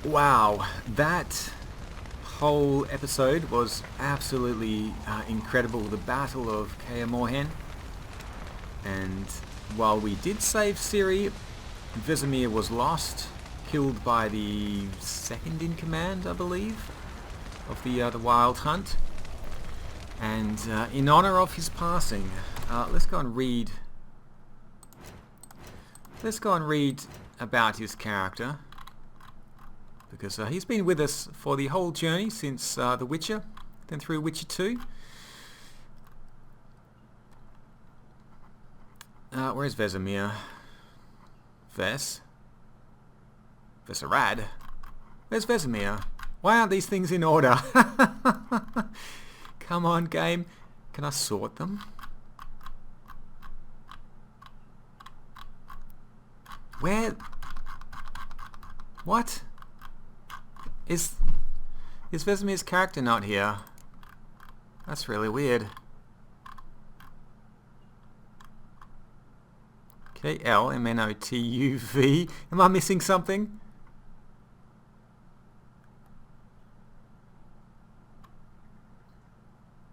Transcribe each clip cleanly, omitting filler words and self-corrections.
Wow, that whole episode was absolutely incredible. The Battle of Kaer Morhen. And while we did save Ciri, Vesimir was lost, killed by the second in command, I believe, of the Wild Hunt. And in honor of his passing, let's go and read. Let's go and read about his character, because he's been with us for the whole journey since The Witcher, then through Witcher 2. Where's Vesimir? Vesarad? Where's Vesimir? Why aren't these things in order? Come on, game. Can I sort them? Where? What? Is Vesemir's character not here? That's really weird. KLMNOTUV. Am I missing something?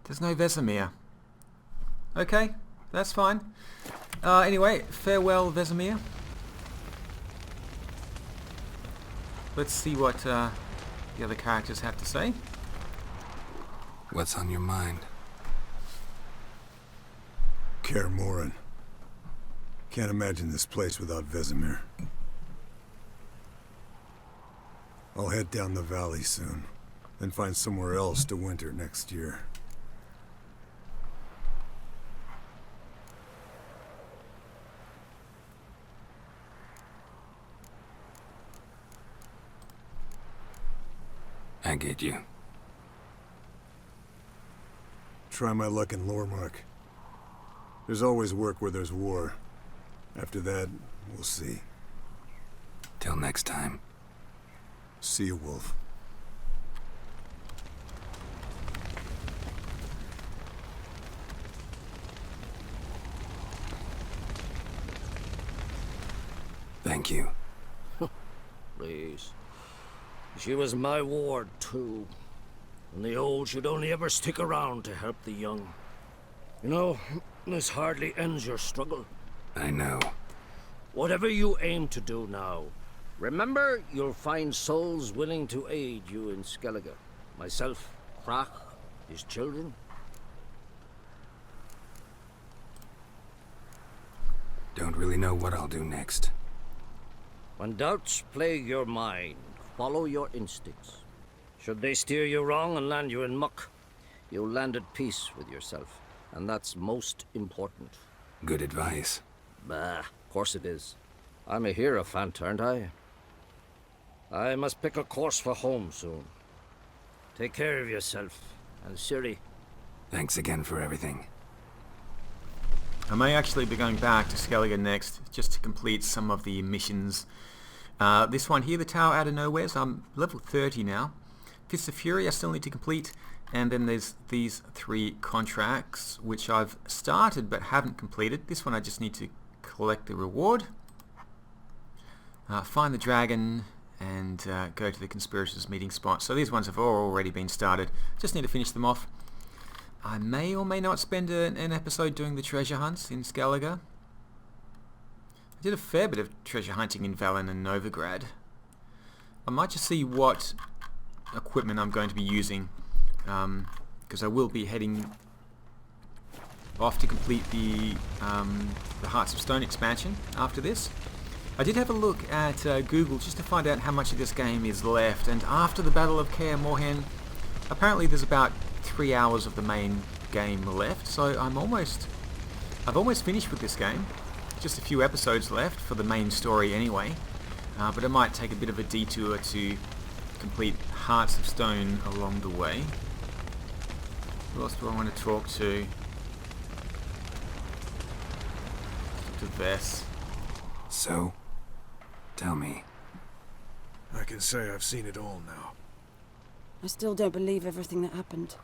There's no Vesemir. Okay, that's fine. Anyway, farewell, Vesemir. Let's see what the other characters have to say. What's on your mind? Kaer Morhen. Can't imagine this place without Vesemir. I'll head down the valley soon, then find somewhere else to winter next year. I get you. Try my luck in Lormark. There's always work where there's war. After that, we'll see. Till next time. See you, Wolf. Thank you. Please. She was my ward, too. And the old should only ever stick around to help the young. You know, this hardly ends your struggle. I know. Whatever you aim to do now, remember you'll find souls willing to aid you in Skellige. Myself, Crach, his children. Don't really know what I'll do next. When doubts plague your mind, follow your instincts. Should they steer you wrong and land you in muck, you'll land at peace with yourself. And that's most important. Good advice. Bah, of course it is. I'm a hierophant, aren't I? I must pick a course for home soon. Take care of yourself, and Ciri. Thanks again for everything. I may actually be going back to Skellige next, just to complete some of the missions. This one here, the Tower Out of Nowhere, so I'm level 30 now. Fists of Fury I still need to complete, and then there's these 3 contracts, which I've started but haven't completed. This one I just need to collect the reward, find the dragon, and go to the conspirators meeting spot. So these ones have already been started, just need to finish them off. I may or may not spend an episode doing the treasure hunts in Skellige. I did a fair bit of treasure hunting in Velen and Novigrad. I might just see what equipment I'm going to be using, because I will be heading off to complete the Hearts of Stone expansion after this. I did have a look at Google just to find out how much of this game is left, and after the Battle of Kaer Morhen, apparently there's about 3 hours of the main game left, so I've almost finished with this game. Just a few episodes left for the main story anyway, but it might take a bit of a detour to complete Hearts of Stone along the way. Who else do I want to talk to? To Vess. So, tell me. I can say I've seen it all now. I still don't believe everything that happened.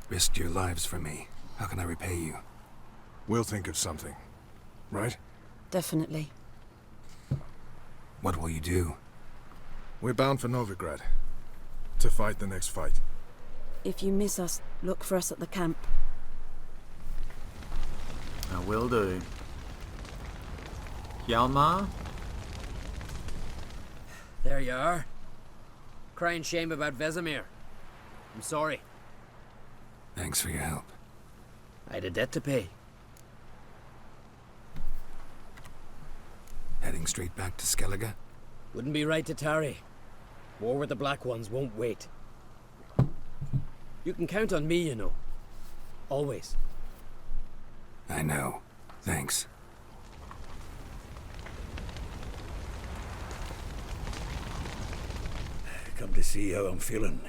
Risked your lives for me. How can I repay you? We'll think of something. Right? Definitely. What will you do? We're bound for Novigrad. To fight the next fight. If you miss us, look for us at the camp. I will do. Hjalmar? There you are. Crying shame about Vesimir. I'm sorry. Thanks for your help. I had a debt to pay. Heading straight back to Skellige? Wouldn't be right to tarry. War with the Black Ones won't wait. You can count on me, you know. Always. I know. Thanks. Come to see how I'm feeling.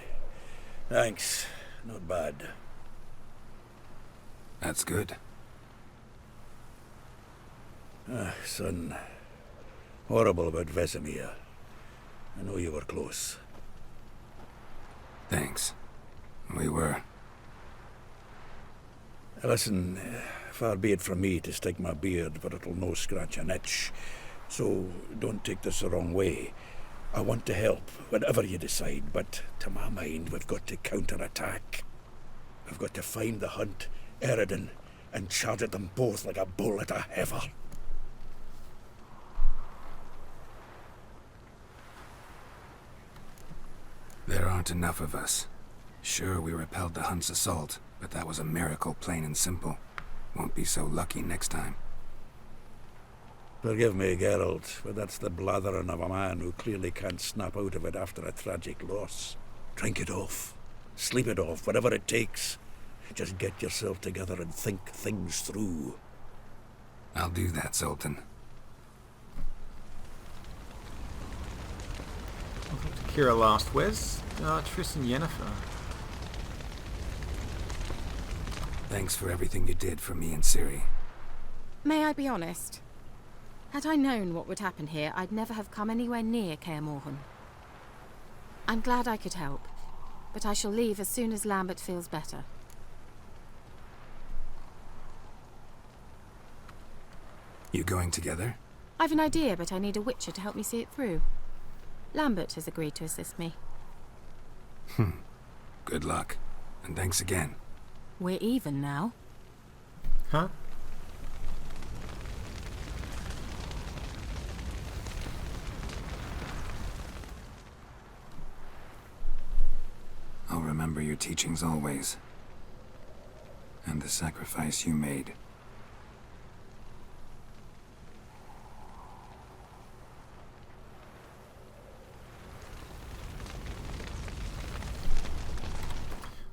Thanks. Not bad. That's good. Son. Horrible about Vesimir. I know you were close. Thanks. We were. Listen, far be it from me to stick my beard, but it'll no scratch an itch. So don't take this the wrong way. I want to help, whatever you decide, but to my mind, we've got to counterattack. We've got to find the Hunt, Eredin, and charge at them both like a bull at a heifer. There aren't enough of us. Sure, we repelled the Hunt's assault, but that was a miracle, plain and simple. Won't be so lucky next time. Forgive me, Geralt, but that's the blathering of a man who clearly can't snap out of it after a tragic loss. Drink it off. Sleep it off, whatever it takes. Just get yourself together and think things through. I'll do that, Sultan. I'll talk to Kira last. Where's Triss and Yennefer? Thanks for everything you did for me and Ciri. May I be honest? Had I known what would happen here, I'd never have come anywhere near Kaer Morhen. I'm glad I could help, but I shall leave as soon as Lambert feels better. You going together? I've an idea, but I need a witcher to help me see it through. Lambert has agreed to assist me. Good luck. And thanks again. We're even now. Huh? I'll remember your teachings always. And the sacrifice you made.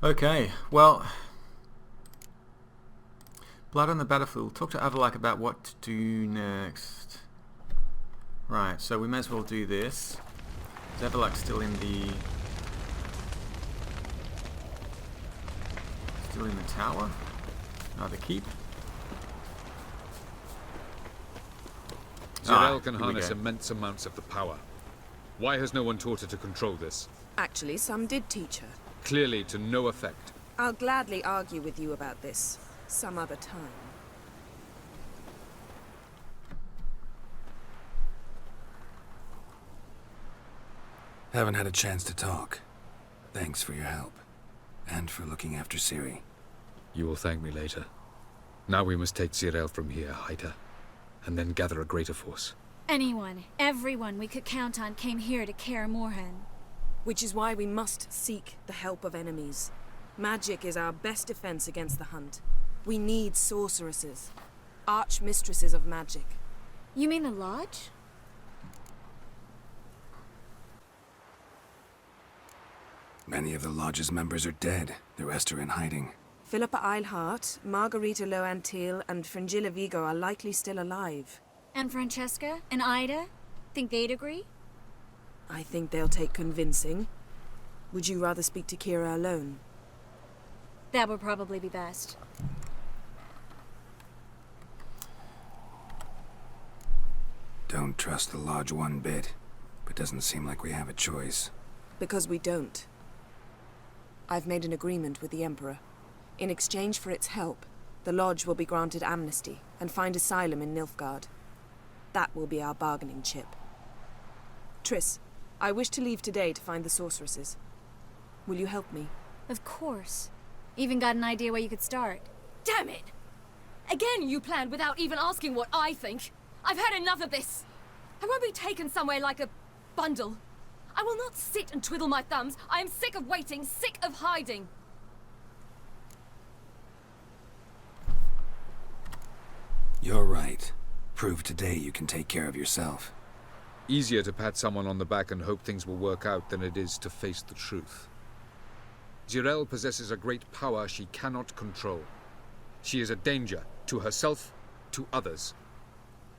Okay, well... Blood on the battlefield. Talk to Avalak about what to do next. Right, so we may as well do this. Is Avalak still in the... Still in the tower? The keep? Geralt can here we harness go. immense amounts of the power. Why has no one taught her to control this? Actually, some did teach her. Clearly to no effect. I'll gladly argue with you about this some other time. Haven't had a chance to talk. Thanks for your help. And for looking after Ciri. You will thank me later. Now we must take Geralt from here, hide her, and then gather a greater force. Anyone, everyone we could count on came here to Kaer Morhen. Which is why we must seek the help of enemies. Magic is our best defense against the Hunt. We need sorceresses. Archmistresses of magic. You mean the Lodge? Many of the Lodge's members are dead. The rest are in hiding. Philippa Eilhart, Margarita Loantil, and Fringilla Vigo are likely still alive. And Francesca? And Ida? Think they'd agree? I think they'll take convincing. Would you rather speak to Kira alone? That would probably be best. Don't trust the Lodge one bit, but doesn't seem like we have a choice. Because we don't. I've made an agreement with the Emperor. In exchange for its help, the Lodge will be granted amnesty and find asylum in Nilfgaard. That will be our bargaining chip. Triss, I wish to leave today to find the sorceresses. Will you help me? Of course. Even got an idea where you could start. Damn it! Again you planned without even asking what I think. I've had enough of this. I won't be taken somewhere like a bundle. I will not sit and twiddle my thumbs. I am sick of waiting, sick of hiding. You're right. Prove today you can take care of yourself. Easier to pat someone on the back and hope things will work out than it is to face the truth. Geralt possesses a great power she cannot control. She is a danger to herself, to others.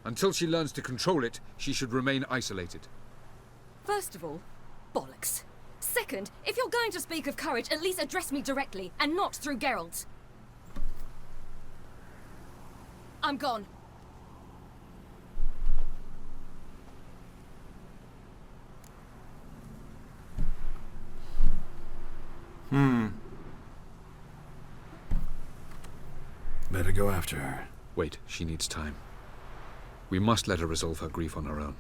Until she learns to control it, she should remain isolated. First of all, bollocks. Second, if you're going to speak of courage, at least address me directly, and not through Geralt. I'm gone. Better go after her. Wait, she needs time. We must let her resolve her grief on her own.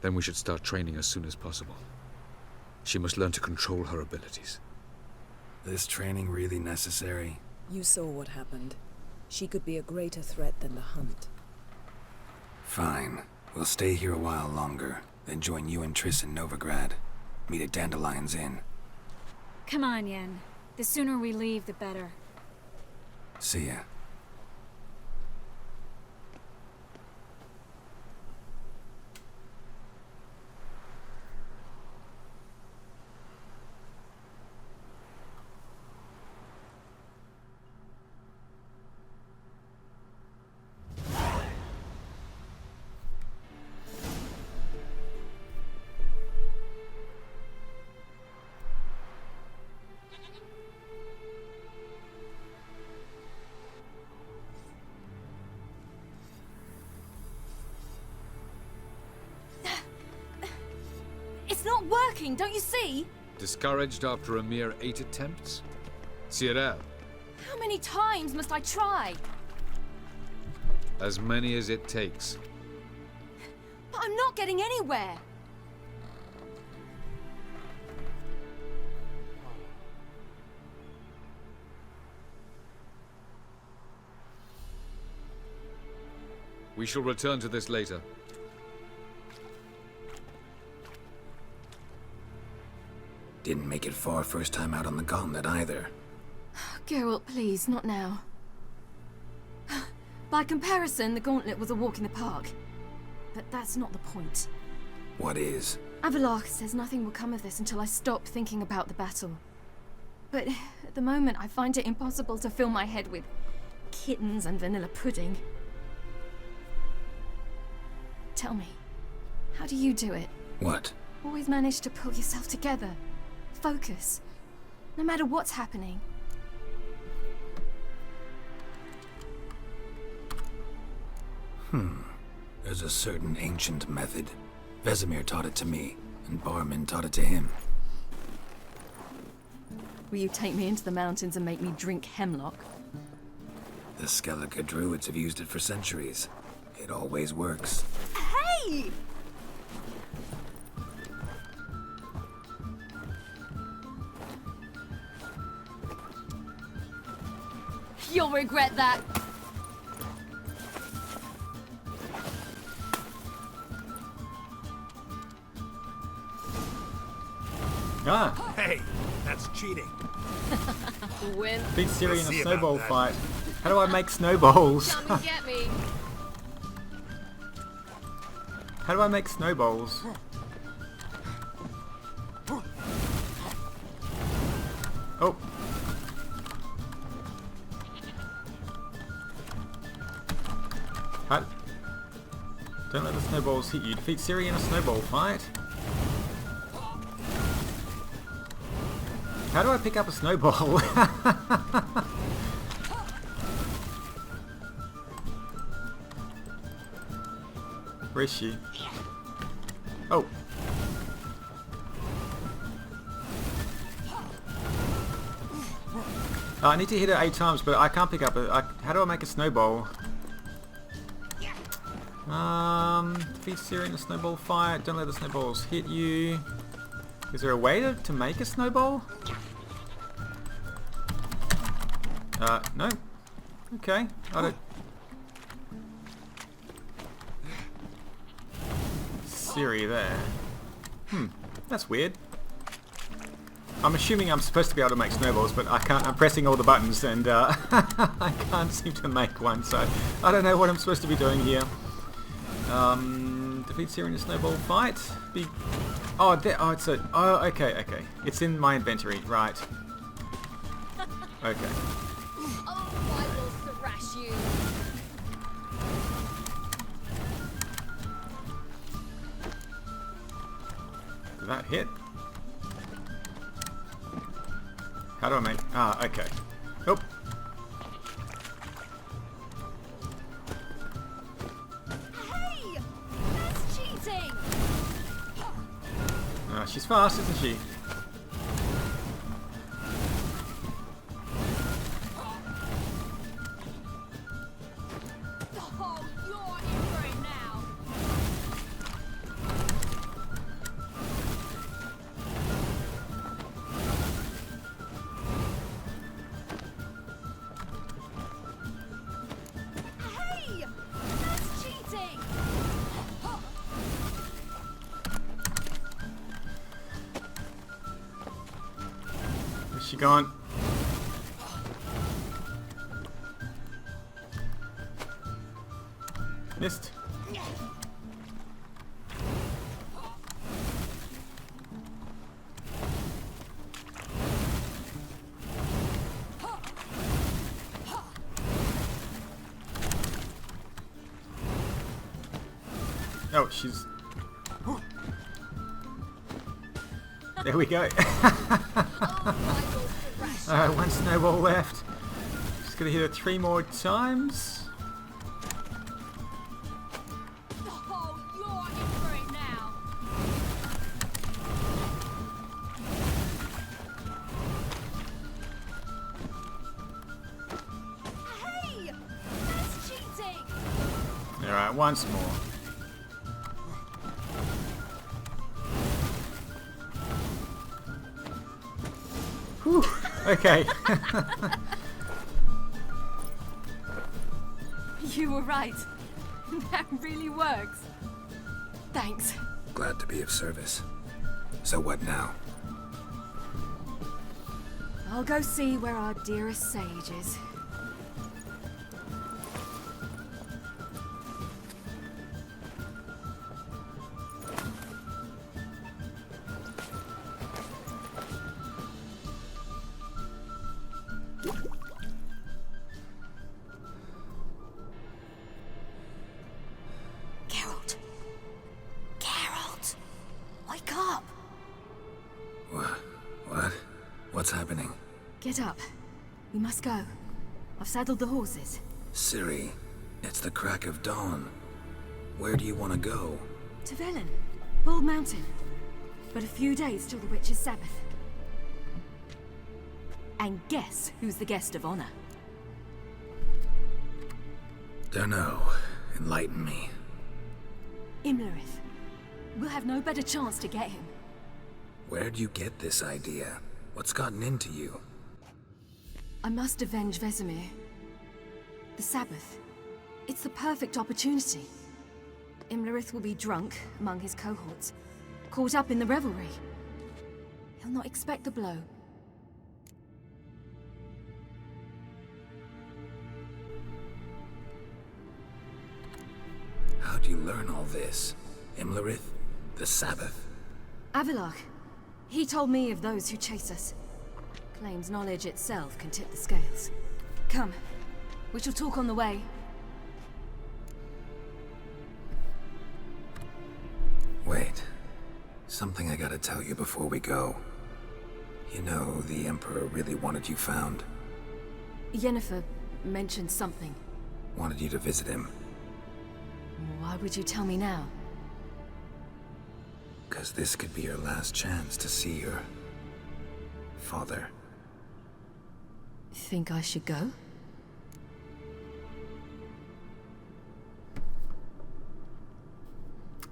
Then we should start training as soon as possible. She must learn to control her abilities. This training really necessary? You saw what happened. She could be a greater threat than the Hunt. Fine. We'll stay here a while longer, then join you and Triss in Novigrad. Meet at Dandelion's Inn. Come on, Yen. The sooner we leave, the better. See ya. It's not working, don't you see? Discouraged after a mere 8 attempts? Cyril, How many times must I try? as many as it takes. But I'm not getting anywhere. We shall return to this later. Didn't make it far first time out on the gauntlet either. Geralt, please, not now. By comparison, the gauntlet was a walk in the park. But that's not the point. What is? Avalok says nothing will come of this until I stop thinking about the battle. But at the moment, I find it impossible to fill my head with kittens and vanilla pudding. Tell me, how do you do it? What? Always manage to pull yourself together. Focus. No matter what's happening. There's a certain ancient method. Vesimir taught it to me, and Barman taught it to him. Will you take me into the mountains and make me drink hemlock? The Skellige druids have used it for centuries. It always works. Hey! You'll regret that. Ah! Hey, that's cheating. Win. Beat Ciri in see a about snowball that. fight. How do I make snowballs? Come and get me. How do I make snowballs? Oh. How? Don't let the snowballs hit you. Defeat Ciri in a snowball fight. How do I pick up a snowball? Where is she? Oh. Oh, I need to hit it 8 times, but I can't pick up a... how do I make a snowball? Defeat Ciri in a snowball fight. Don't let the snowballs hit you. Is there a way to make a snowball? No. Okay. I don't... Ciri there. That's weird. I'm assuming I'm supposed to be able to make snowballs, but I can't. I'm pressing all the buttons and I can't seem to make one, so I don't know what I'm supposed to be doing here. Defeat Ciri in a snowball fight. Oh, it's a... Oh, okay. It's in my inventory, right. Okay. Oh, I will thrash you. Did that hit? How do I make... Ah, okay. Oh. Hey! That's cheating! She's fast, isn't she? Oh, you're in for it now. Hey! That's cheating! Where's she gone? Missed. Oh, she's... There we go. Alright, one snowball left. Just gonna hit her 3 more times. Oh, you're in for it now. Hey! That's cheating! Alright, once more. Whew, okay. You were right. That really works. Thanks. Glad to be of service. So what now? I'll go see where our dearest sage is. Geralt. Geralt! Wake up! What? What's happening? Get up. We must go. I've saddled the horses. Ciri, it's the crack of dawn. Where do you want to go? To Velen. Bald Mountain. But a few days till the Witch's Sabbath. And guess who's the guest of honor? Dunno. Enlighten me. Imlerith. We'll have no better chance to get him. Where'd you get this idea? What's gotten into you? I must avenge Vesimir. The Sabbath. It's the perfect opportunity. Imlerith will be drunk among his cohorts, caught up in the revelry. He'll not expect the blow. How'd you learn all this? Imlerith? The Sabbath? Avilark. He told me of those who chase us. Claims knowledge itself can tip the scales. Come. We shall talk on the way. Wait. Something I gotta tell you before we go. You know, the Emperor really wanted you found. Yennefer mentioned something. Wanted you to visit him. Why would you tell me now? 'Cause this could be your last chance to see your... father. Think I should go?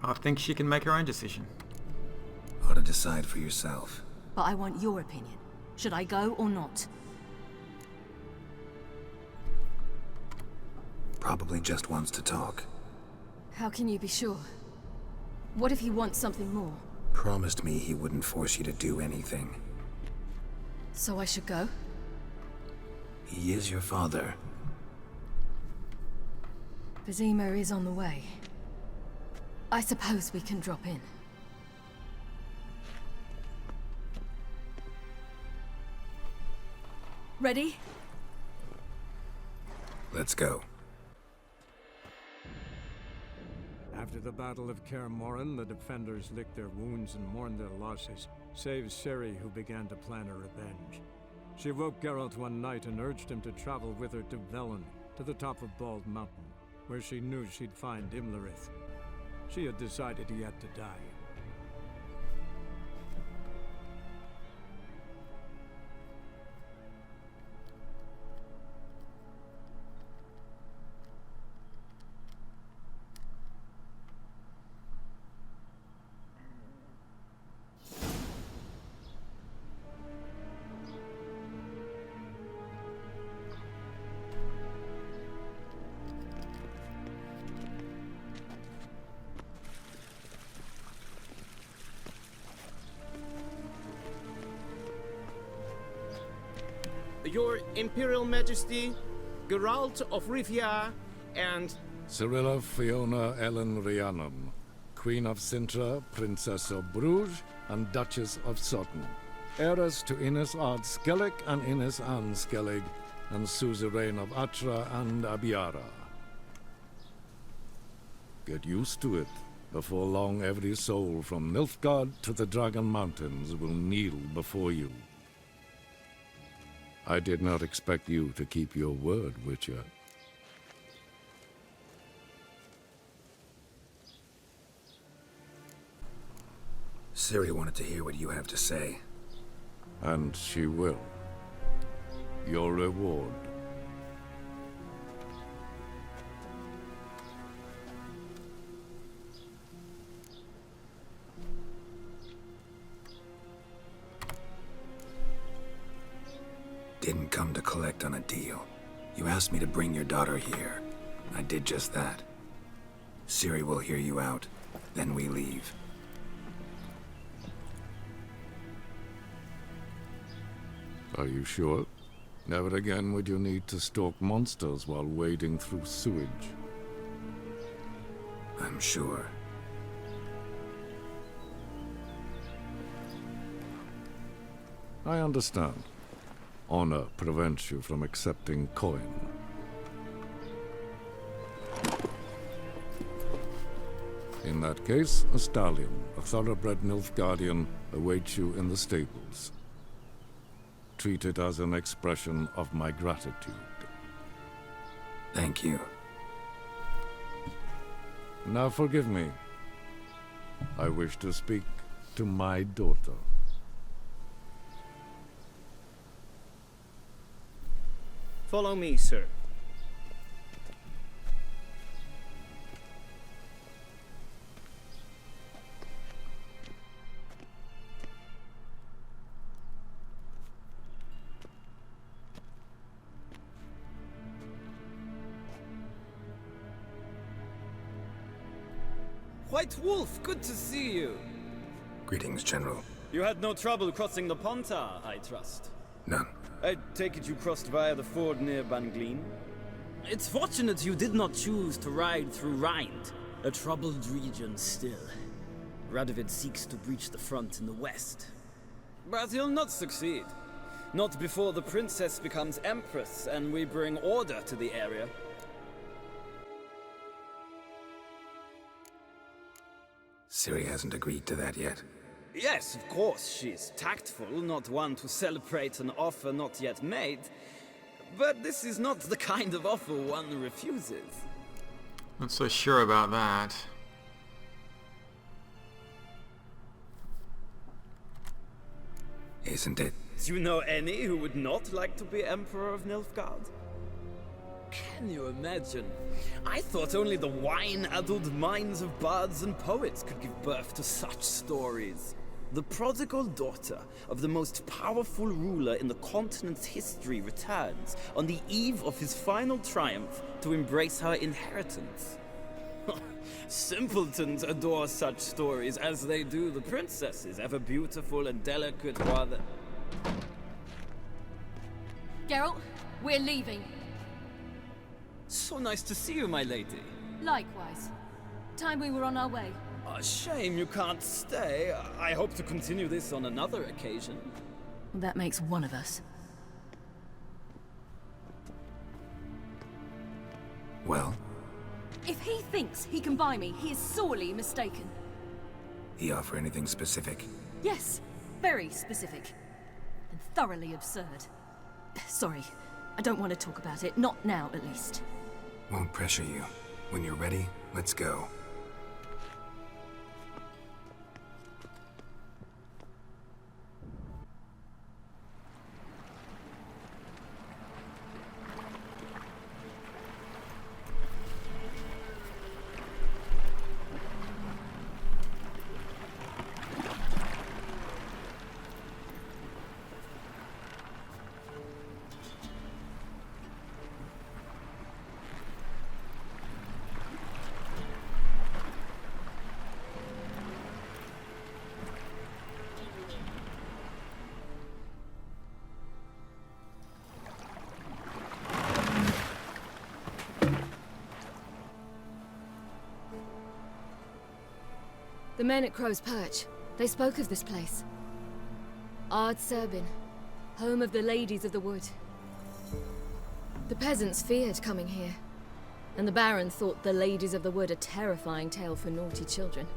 I think she can make her own decision. Ought to decide for yourself. But I want your opinion. Should I go or not? Probably just wants to talk. How can you be sure? What if he wants something more? Promised me he wouldn't force you to do anything. So I should go? He is your father. Vesimir is on the way. I suppose we can drop in. Ready? Let's go. After the Battle of Kaer Morhen, the defenders licked their wounds and mourned their losses, save Ciri, who began to plan her revenge. She woke Geralt one night and urged him to travel with her to Velen, to the top of Bald Mountain, where she knew she'd find Imlerith. She had decided he had to die. Your Imperial Majesty, Geralt of Rivia, and... Cirilla Fiona Ellen Rhiannon, Queen of Sintra, Princess of Bruges, and Duchess of Sutton. Heiress to Innes Ard Skellig and Innes Anne Skellig, and suzerain of Atra and Abiara. Get used to it. Before long, every soul from Nilfgaard to the Dragon Mountains will kneel before you. I did not expect you to keep your word, Witcher. Ciri wanted to hear what you have to say. And she will. Your reward. Didn't come to collect on a deal. You asked me to bring your daughter here. I did just that. Ciri will hear you out. Then we leave. Are you sure? Never again would you need to stalk monsters while wading through sewage. I'm sure. I understand. Honor prevents you from accepting coin. In that case, a stallion, a thoroughbred Nilfgaardian, awaits you in the stables. Treat it as an expression of my gratitude. Thank you. Now forgive me. I wish to speak to my daughter. Follow me, sir. White Wolf, good to see you. Greetings, General. You had no trouble crossing the Pontar, I trust. None. I take it you crossed via the ford near Bangleen? It's fortunate you did not choose to ride through Rind, a troubled region still. Radovid seeks to breach the front in the west. But he'll not succeed. Not before the princess becomes empress and we bring order to the area. Ciri hasn't agreed to that yet. Yes, of course, she's tactful, not one to celebrate an offer not yet made. But this is not the kind of offer one refuses. Not so sure about that. Isn't it? Do you know any who would not like to be Emperor of Nilfgaard? Can you imagine? I thought only the wine-addled minds of bards and poets could give birth to such stories. The prodigal daughter of the most powerful ruler in the continent's history returns on the eve of his final triumph to embrace her inheritance. Simpletons adore such stories as they do the princesses, ever beautiful and delicate while the... Geralt, we're leaving. So nice to see you, my lady. Likewise. Time we were on our way. A shame you can't stay. I hope to continue this on another occasion. That makes one of us. Well? If he thinks he can buy me, he is sorely mistaken. He offer anything specific? Yes, very specific. And thoroughly absurd. Sorry, I don't want to talk about it. Not now, at least. Won't pressure you. When you're ready, let's go. The men at Crow's Perch, they spoke of this place. Ard Serbin, home of the Ladies of the Wood. The peasants feared coming here, and the Baron thought the Ladies of the Wood a terrifying tale for naughty children.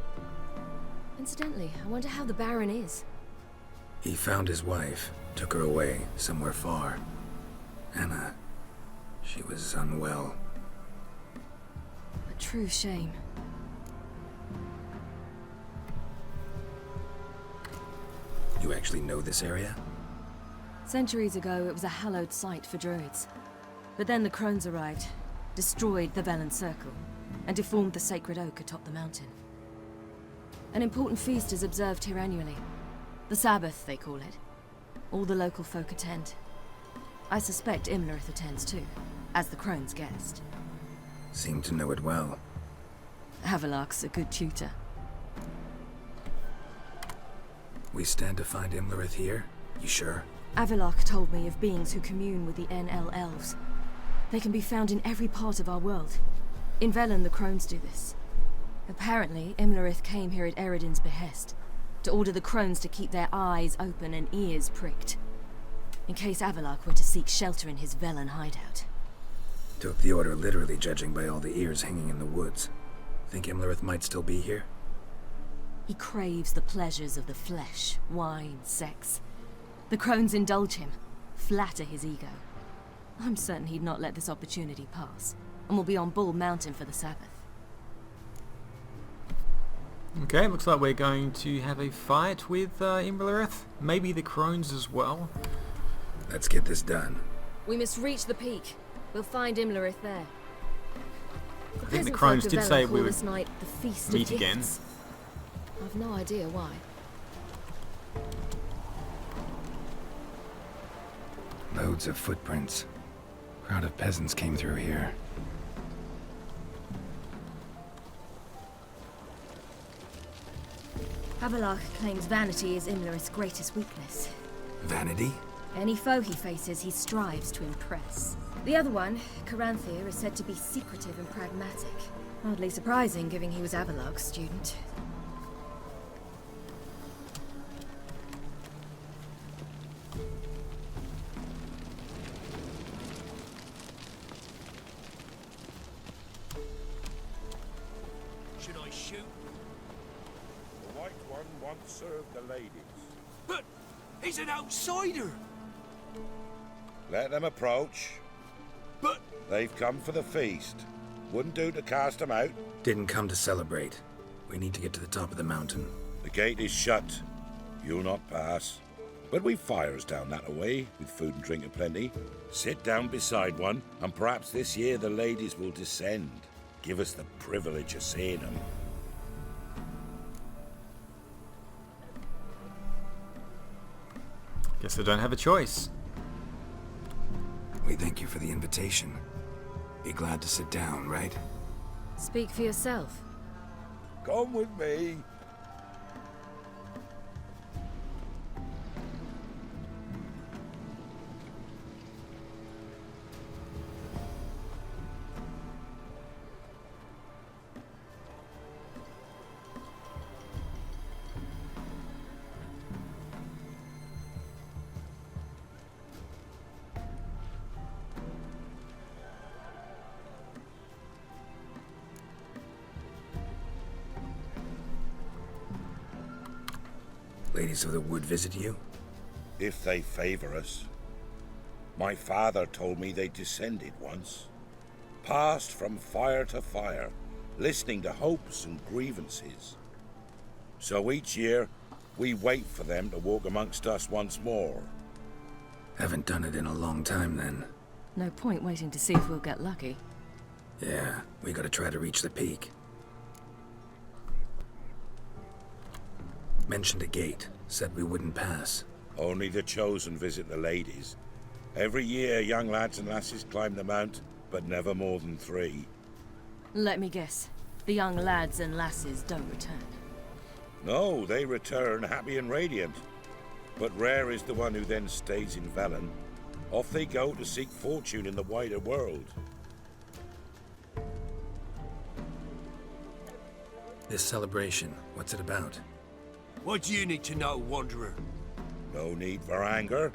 Incidentally, I wonder how the Baron is. He found his wife, took her away, somewhere far. Anna, she was unwell. A true shame. You actually know this area? Centuries ago, it was a hallowed site for druids. But then the crones arrived, destroyed the Velen Circle, and deformed the sacred oak atop the mountain. An important feast is observed here annually. The Sabbath, they call it. All the local folk attend. I suspect Imlerith attends too, as the crone's guest. Seem to know it well. Havelark's a good tutor. We stand to find Imlerith here? You sure? Avilark told me of beings who commune with the NL elves. They can be found in every part of our world. In Velen, the crones do this. Apparently, Imlerith came here at Eredin's behest, to order the crones to keep their eyes open and ears pricked, in case Avilark were to seek shelter in his Velen hideout. Took the order literally, judging by all the ears hanging in the woods. Think Imlerith might still be here? He craves the pleasures of the flesh, wine, sex. The crones indulge him, flatter his ego. I'm certain he'd not let this opportunity pass, and will be on Bull Mountain for the Sabbath. Okay, looks like we're going to have a fight with Imlerith. Maybe the crones as well. Let's get this done. We must reach the peak. We'll find Imlerith there. I think the crones did say we would night the feast meet of again. gifts. I've no idea why. Loads of footprints. Crowd of peasants came through here. Havelark claims vanity is Imlerith's greatest weakness. Vanity? Any foe he faces, he strives to impress. The other one, Caranthir, is said to be secretive and pragmatic. Hardly surprising, given he was Avilark's student. Should I shoot? The White One once served the ladies. But he's an outsider! Let them approach. But... They've come for the feast. Wouldn't do to cast them out. Didn't come to celebrate. We need to get to the top of the mountain. The gate is shut. You'll not pass. But we've fires down that away, with food and drink aplenty. Sit down beside one, and perhaps this year the ladies will descend. Give us the privilege of seeing them. Guess I don't have a choice. We thank you for the invitation. Be glad to sit down, right? Speak for yourself. Come with me. Ladies of the Wood visit you? If they favor us. My father told me they descended once. Passed from fire to fire, listening to hopes and grievances. So each year, we wait for them to walk amongst us once more. Haven't done it in a long time, then. No point waiting to see if we'll get lucky. Yeah, we gotta try to reach the peak. Mentioned a gate. Said we wouldn't pass. Only the chosen visit the ladies. Every year, young lads and lasses climb the mount, but never more than 3. Let me guess. The young lads and lasses don't return. No, they return happy and radiant. But rare is the one who then stays in Velen. Off they go to seek fortune in the wider world. This celebration, what's it about? What do you need to know, Wanderer? No need for anger.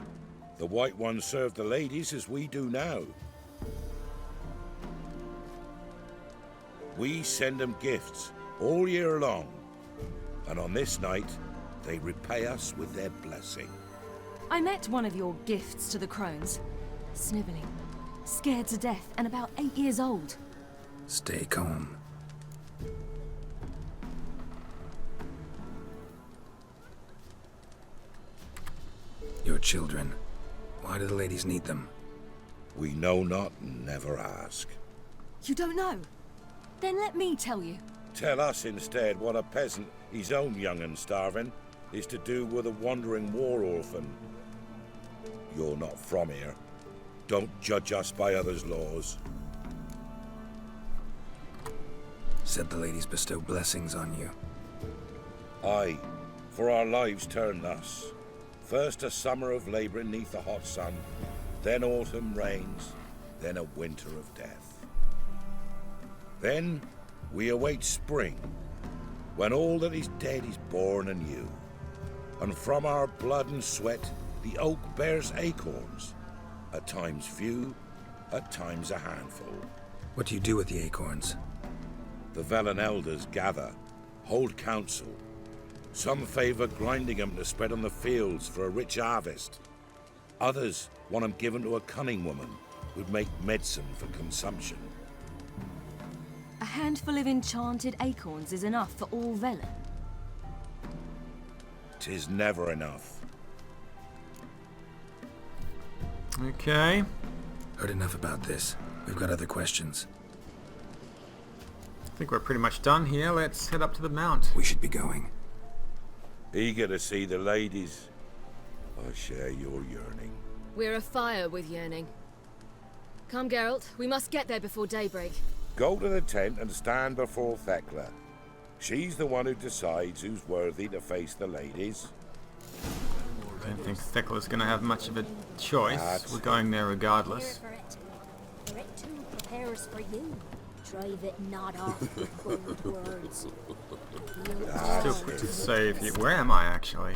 The White Ones serve the ladies as we do now. We send them gifts all year long. And on this night, they repay us with their blessing. I met one of your gifts to the crones. Snivelling, scared to death, and about 8 years old. Stay calm. Your children. Why do the ladies need them? We know not and never ask. You don't know? Then let me tell you. Tell us instead what a peasant, his own young and starving, is to do with a wandering war orphan. You're not from here. Don't judge us by others' laws. Said the ladies bestow blessings on you. Aye, for our lives turn thus. First a summer of labouring neath the hot sun, then autumn rains, then a winter of death. Then we await spring, when all that is dead is born anew. And from our blood and sweat the oak bears acorns, at times few, at times a handful. What do you do with the acorns? The Velen elders gather, hold council. Some favour grinding them to spread on the fields for a rich harvest. Others want them given to a cunning woman who'd make medicine for consumption. A handful of enchanted acorns is enough for all Velen. 'Tis never enough. Okay. Heard enough about this. We've got other questions. I think we're pretty much done here. Let's head up to the mount. We should be going. Eager to see the ladies. I share your yearning. We're afire with yearning. Come, Geralt. We must get there before daybreak. Go to the tent and stand before Thekla. She's the one who decides who's worthy to face the ladies. I don't think Thekla's going to have much of a choice. We're going there regardless. For it too prepares for you. Drive it not off with bold words. Still quick to save you. Where am I actually?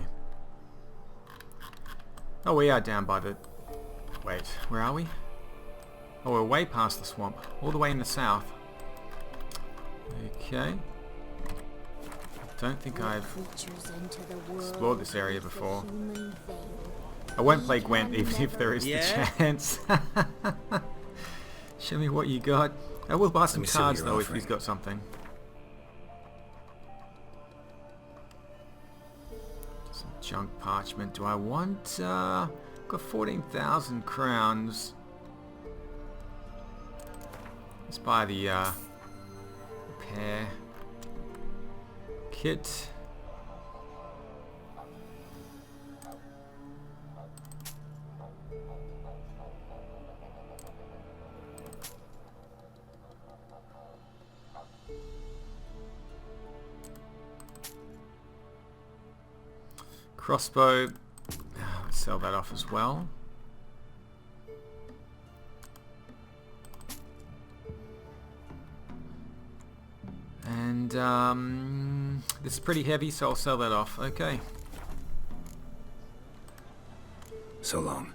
Oh, we are down by the... Wait, where are we? Oh, we're way past the swamp. All the way in the south. Okay. Don't think I've explored this area before. I won't play Gwent even if there is the chance. Show me what you got. I will buy some cards though if he's got something. Some Junk parchment. Do I want... got 14,000 crowns. Let's buy the repair kit. Crossbow, let's sell that off as well. And this is pretty heavy, so I'll sell that off. Okay. So long.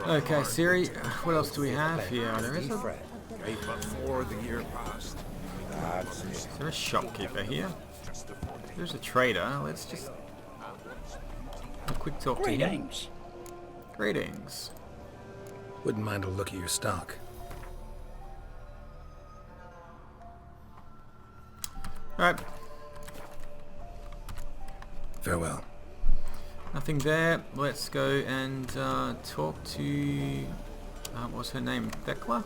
Okay, Siri, what else do we have here? There is before the year passed. Is there a shopkeeper here? There's a trader. Let's just a quick talk to him. Greetings. Greetings. Wouldn't mind a look at your stock. Alright. Farewell. Nothing there. Let's go and talk to... what's her name? Thekla?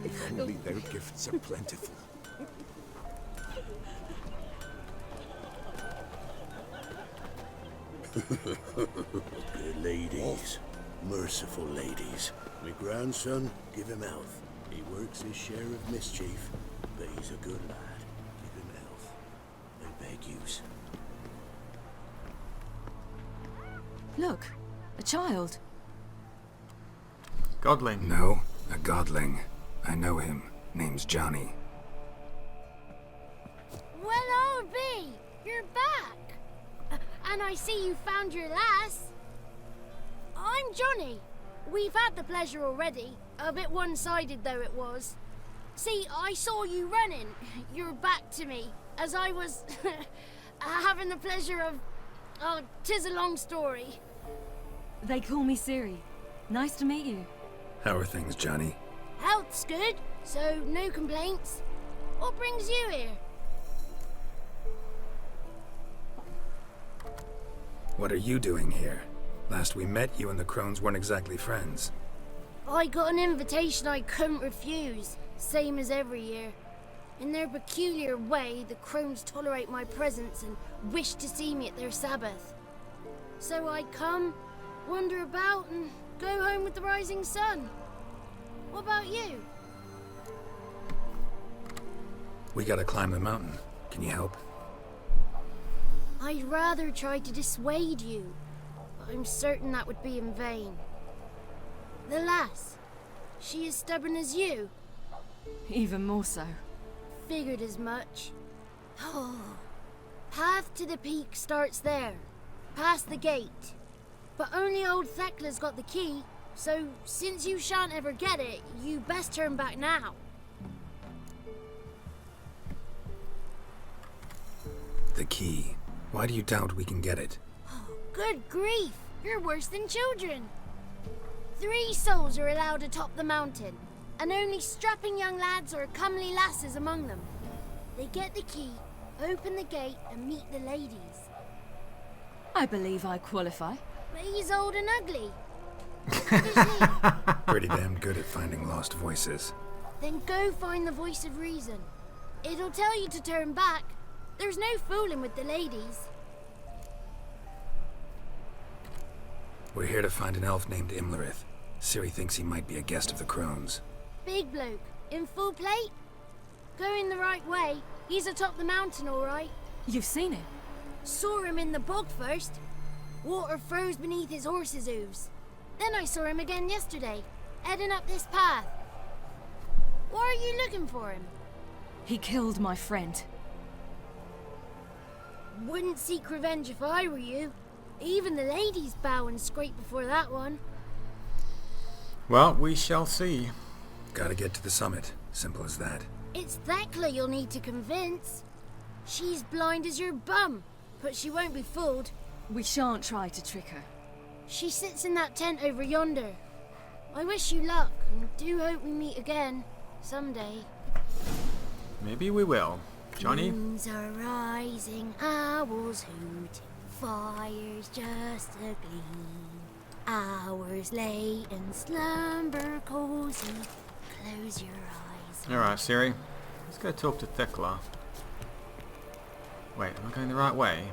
If only their gifts are plentiful. Good ladies. Merciful ladies. My grandson, give him health. He works his share of mischief, but he's a good lad. Give him health. I beg yous. Look, a child. Godling. No, a godling. I know him. Name's Johnny. Well, I'll be. You're back. And I see you found your lass. I'm Johnny. We've had the pleasure already. A bit one-sided though it was. See, I saw you running. Your back to me. As I was having the pleasure of... Oh, 'tis a long story. They call me Siri. Nice to meet you. How are things, Johnny? Health's good, so no complaints. What brings you here? What are you doing here? Last we met, you and the crones weren't exactly friends. I got an invitation I couldn't refuse, same as every year. In their peculiar way, the crones tolerate my presence and wish to see me at their Sabbath. So I come, wander about, and go home with the rising sun. What about you? We gotta climb the mountain. Can you help? I'd rather try to dissuade you, but I'm certain that would be in vain. The lass, she as stubborn as you? Even more so. Figured as much. Oh. Path to the peak starts there, past the gate. But only old Thekla's got the key, so since you shan't ever get it, you best turn back now. The key. Why do you doubt we can get it? Good grief, you're worse than children. 3 souls are allowed atop the mountain, and only strapping young lads or comely lasses among them. They get the key, open the gate, and meet the ladies. I believe I qualify. But he's old and ugly. Pretty damn good at finding lost voices. Then go find the voice of reason. It'll tell you to turn back. There's no fooling with the ladies. We're here to find an elf named Imlerith. Ciri thinks he might be a guest of the crones. Big bloke, in full plate? Going the right way. He's atop the mountain, all right. You've seen him? Saw him in the bog first. Water froze beneath his horse's hooves. Then I saw him again yesterday, heading up this path. Why are you looking for him? He killed my friend. Wouldn't seek revenge if I were you. Even the ladies bow and scrape before that one. Well, we shall see. Gotta get to the summit. Simple as that. It's Thekla you'll need to convince. She's blind as your bum, but she won't be fooled. We shan't try to trick her. She sits in that tent over yonder. I wish you luck, and do hope we meet again, someday. Maybe we will. Johnny? Moons are rising, owls hooting, fires just a gleam. Hours late and slumber cozy, close your eyes. Alright, Ciri. Let's go talk to Thekla. Wait, am I going the right way?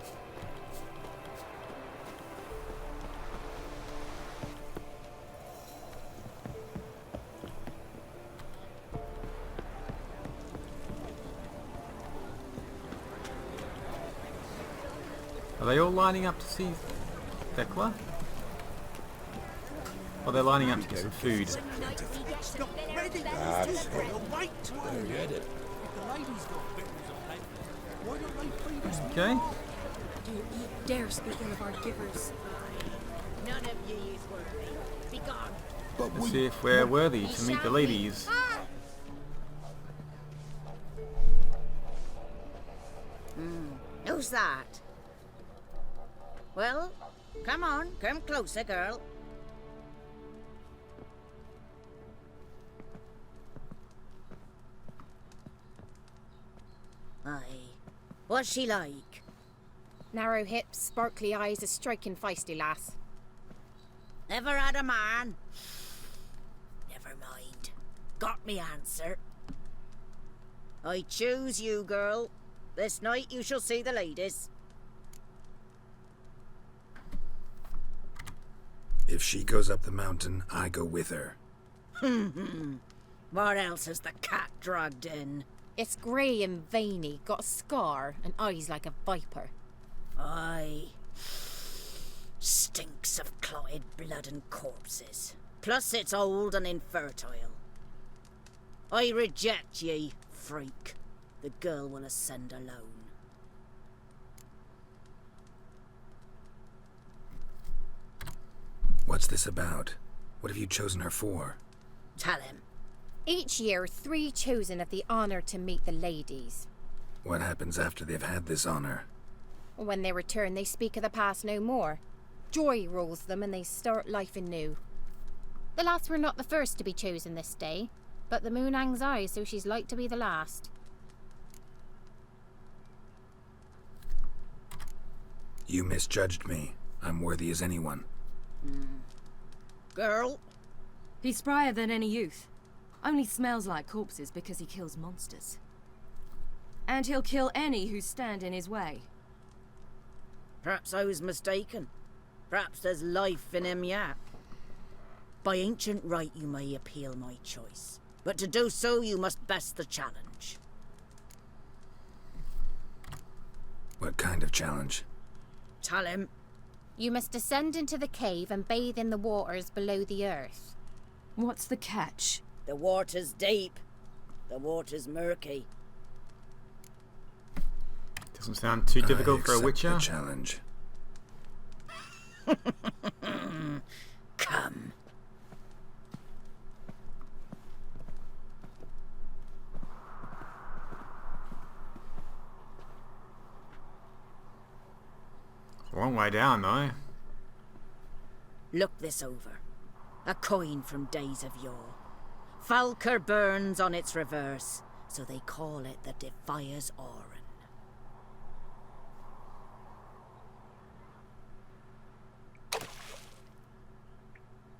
Are they all lining up to see Thekla? Or they're lining up to get some food? Okay. Do you dare speak ill of our givers? None of ye is worthy. Be gone. Let's see if we're worthy to meet the ladies. Who's that? Well, come on, come closer, girl. Aye. What's she like? Narrow hips, sparkly eyes, a striking feisty lass. Ever had a man? Never mind. Got me answer. I choose you, girl. This night you shall see the ladies. If she goes up the mountain, I go with her. What else has the cat dragged in? It's grey and veiny, got a scar, and eyes like a viper. Aye. Stinks of clotted blood and corpses. Plus it's old and infertile. I reject ye, freak. The girl will ascend alone. What's this about? What have you chosen her for? Tell him. Each year, 3 chosen have the honour to meet the ladies. What happens after they've had this honor? When they return, they speak of the past no more. Joy rules them and they start life anew. The lass were not the first to be chosen this day, but the moon hangs high, so she's like to be the last. You misjudged me. I'm worthy as anyone. Girl? He's sprier than any youth. Only smells like corpses because he kills monsters. And he'll kill any who stand in his way. Perhaps I was mistaken. Perhaps there's life in him yet. By ancient right you may appeal my choice. But to do so you must best the challenge. What kind of challenge? Tell him. You must descend into the cave and bathe in the waters below the earth. What's the catch? The water's deep. The water's murky. Doesn't sound too difficult for a witcher. The challenge. Come. Long way down, though. Look this over. A coin from days of yore. Falker burns on its reverse, so they call it the Defier's Oran.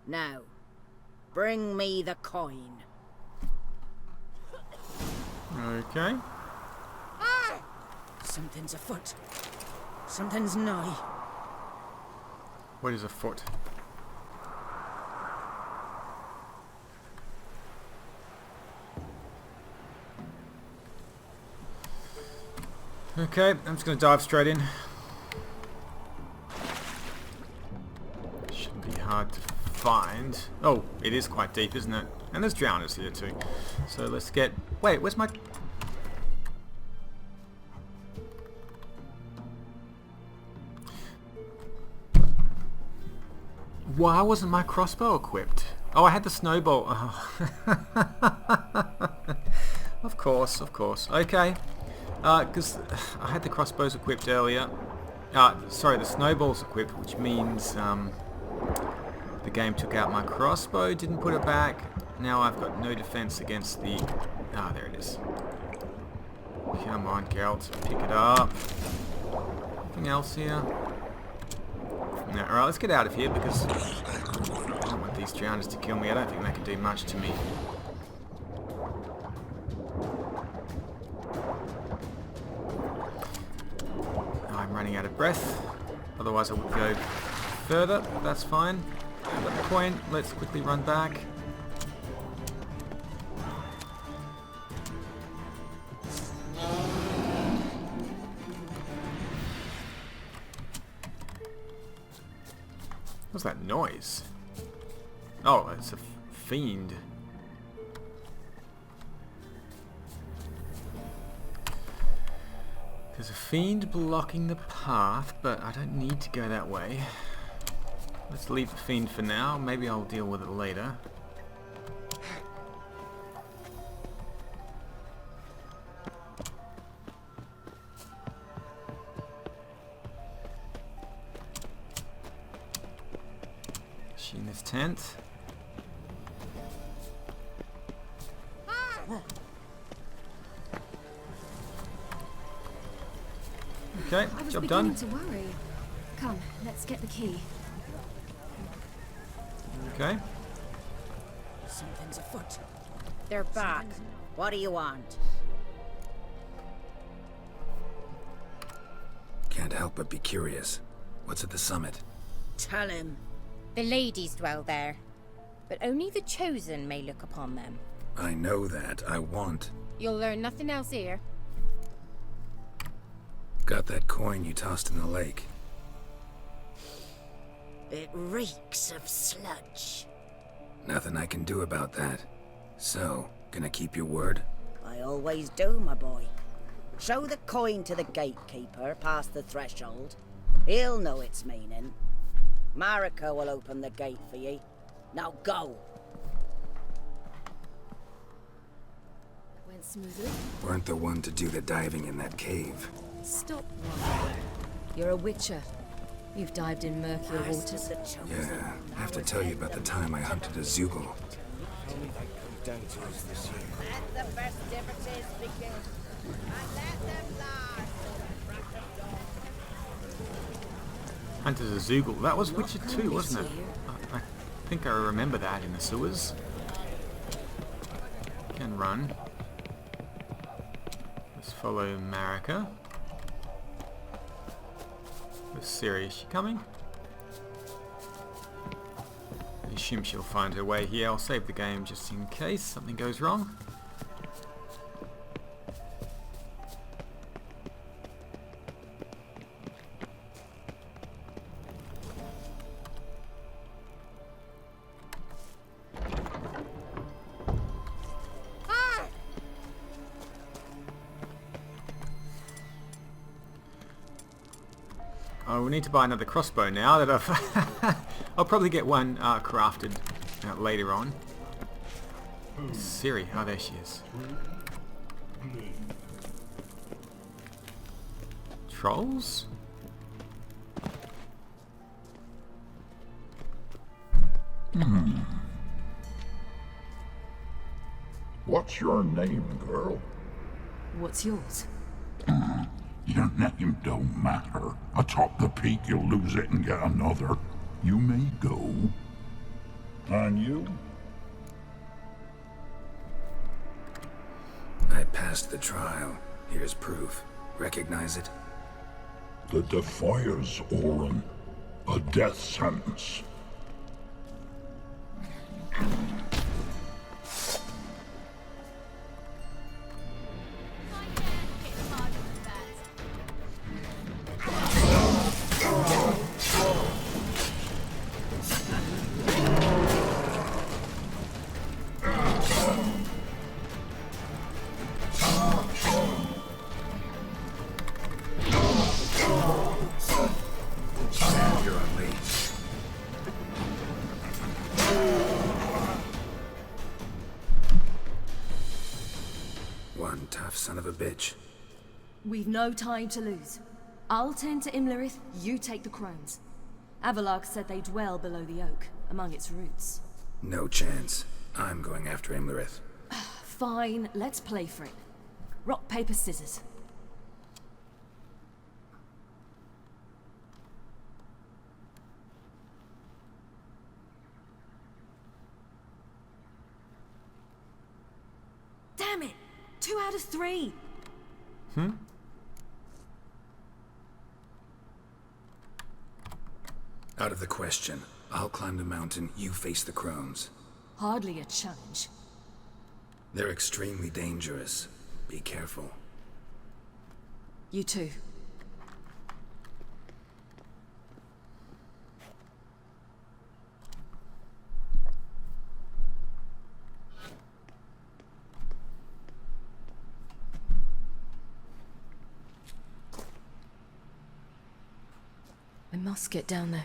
Now, bring me the coin. Okay. Something's afoot. Something's nigh. What is afoot? Okay, I'm just going to dive straight in. Shouldn't be hard to find. Oh, it is quite deep, isn't it? And there's drowners here too. So let's get... Wait, where's my... Why wasn't my crossbow equipped? Oh, I had the snowball. Oh. Of course, of course. Okay. Because I had the crossbows equipped earlier. Sorry, the snowballs equipped, which means The game took out my crossbow, didn't put it back. Now I've got no defense against the... Ah, there it is. Come on, Geralt, pick it up. Anything else here? No, alright, let's get out of here because I don't want these drowners to kill me. I don't think they can do much to me. I'm running out of breath. Otherwise I would go further, but that's fine. I've got the coin. Let's quickly run back. What's that noise? Oh, it's a fiend. There's a fiend blocking the path, but I don't need to go that way. Let's leave the fiend for now. Maybe I'll deal with it later. Is she in this tent? Okay, I was job done. beginning to worry. Come, let's get the key. Okay. Something's afoot. They're back. What do you want? Can't help but be curious. What's at the summit? Tell him. The ladies dwell there, but only the chosen may look upon them. I know that. I want. You'll learn nothing else here. Got that coin you tossed in the lake. It reeks of sludge. Nothing I can do about that. So, gonna keep your word? I always do, my boy. Show the coin to the gatekeeper past the threshold. He'll know its meaning. Marika will open the gate for ye. Now go. Went smoothly. Weren't the one to do the diving in that cave. Stop wondering. You're a witcher. You've dived in murkier waters. Yeah, I have to tell you about the time I hunted a Zugel. Let the festivities begin. And let them last. Hunter's a Zugel. That was Witcher 2, wasn't it? I think I remember that in the sewers. Can run. Let's follow Marika. Where's Ciri? Is she coming? I assume she'll find her way here. I'll save the game just in case something goes wrong. Oh, we need to buy another crossbow now that I've... I'll probably get one crafted later on. Ciri, oh there she is. Trolls? What's your name, girl? What's yours? Your name don't matter. Atop the peak, you'll lose it and get another. You may go. And you? I passed the trial. Here's proof. Recognize it? The Defier's Orin. A death sentence. One tough son of a bitch. We've no time to lose. I'll tend to Imlerith, you take the crones. Avalok said they dwell below the oak, among its roots. No chance. I'm going after Imlerith. Fine, let's play for it. Rock, paper, scissors. Damn it! 2 out of 3! Out of the question. I'll climb the mountain, you face the crones. Hardly a challenge. They're extremely dangerous. Be careful. You too. I must get down there.